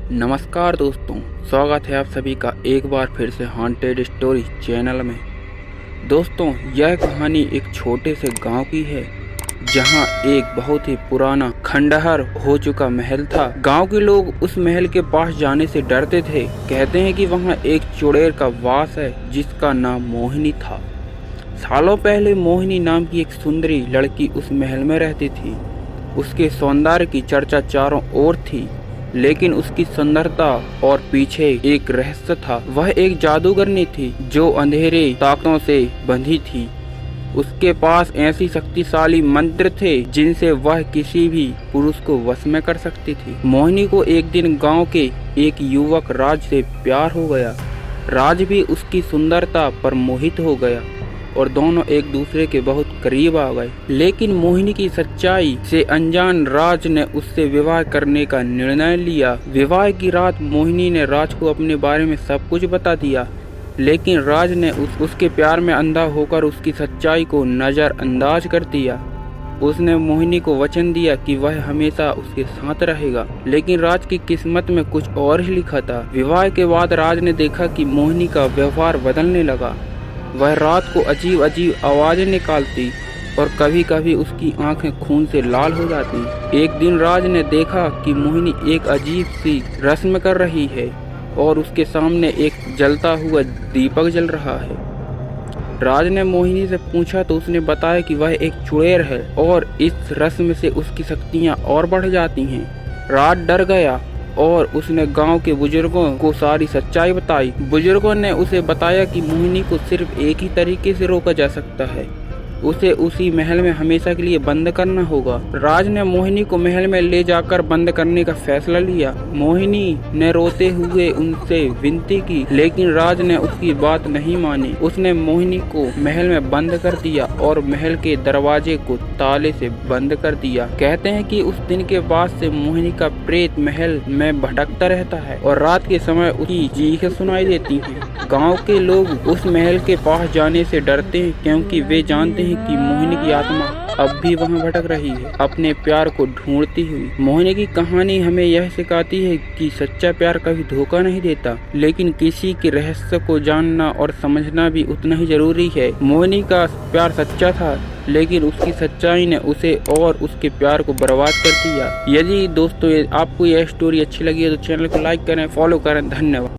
नमस्कार दोस्तों, स्वागत है आप सभी का एक बार फिर से हॉन्टेड स्टोरी चैनल में। दोस्तों, यह कहानी एक छोटे से गांव की है जहां एक बहुत ही पुराना खंडहर हो चुका महल था। गांव के लोग उस महल के पास जाने से डरते थे। कहते हैं कि वहां एक चुड़ैल का वास है जिसका नाम मोहिनी था। सालों पहले मोहिनी नाम की एक सुंदरी लड़की उस महल में रहती थी। उसके सौंदर्य की चर्चा चारों ओर थी, लेकिन उसकी सुंदरता और पीछे एक रहस्य था। वह एक जादूगरनी थी जो अंधेरे ताकतों से बंधी थी। उसके पास ऐसी शक्तिशाली मंत्र थे जिनसे वह किसी भी पुरुष को वश में कर सकती थी। मोहिनी को एक दिन गांव के एक युवक राज से प्यार हो गया। राज भी उसकी सुंदरता पर मोहित हो गया और दोनों एक दूसरे के बहुत करीब आ गए। लेकिन मोहिनी की सच्चाई से अनजान राज ने उससे विवाह करने का निर्णय लिया। विवाह की रात मोहिनी ने राज को अपने बारे में सब कुछ बता दिया, लेकिन राज ने उसके प्यार में अंधा होकर उसकी सच्चाई को नजरअंदाज कर दिया। उसने मोहिनी को वचन दिया कि वह हमेशा उसके साथ रहेगा, लेकिन राज की किस्मत में कुछ और ही लिखा था। विवाह के बाद राज ने देखा कि मोहिनी का व्यवहार बदलने लगा। वह रात को अजीब अजीब आवाजें निकालती और कभी कभी उसकी आंखें खून से लाल हो जाती। एक दिन राज ने देखा कि मोहिनी एक अजीब सी रस्म कर रही है और उसके सामने एक जलता हुआ दीपक जल रहा है। राज ने मोहिनी से पूछा तो उसने बताया कि वह एक चुड़ैल है और इस रस्म से उसकी शक्तियाँ और बढ़ जाती हैं। राज डर गया और उसने गांव के बुजुर्गों को सारी सच्चाई बताई। बुजुर्गों ने उसे बताया कि मोहिनी को सिर्फ एक ही तरीके से रोका जा सकता है, उसे उसी महल में हमेशा के लिए बंद करना होगा। राज ने मोहिनी को महल में ले जाकर बंद करने का फैसला लिया। मोहिनी ने रोते हुए उनसे विनती की, लेकिन राज ने उसकी बात नहीं मानी। उसने मोहिनी को महल में बंद कर दिया और महल के दरवाजे को ताले से बंद कर दिया। कहते हैं कि उस दिन के बाद से मोहिनी का प्रेत महल में भटकता रहता है और रात के समय उसकी चीखें सुनाई देती हैं। गांव के लोग उस महल के पास जाने से डरते हैं क्योंकि वे जानते हैं कि मोहिनी की आत्मा अब भी वहां भटक रही है, अपने प्यार को ढूंढती हुई। मोहिनी की कहानी हमें यह सिखाती है कि सच्चा प्यार कभी धोखा नहीं देता, लेकिन किसी के रहस्य को जानना और समझना भी उतना ही जरूरी है। मोहिनी का प्यार सच्चा था, लेकिन उसकी सच्चाई ने उसे और उसके प्यार को बर्बाद कर दिया। यदि दोस्तों आपको यह स्टोरी अच्छी लगी है तो चैनल को लाइक करें, फॉलो करें। धन्यवाद।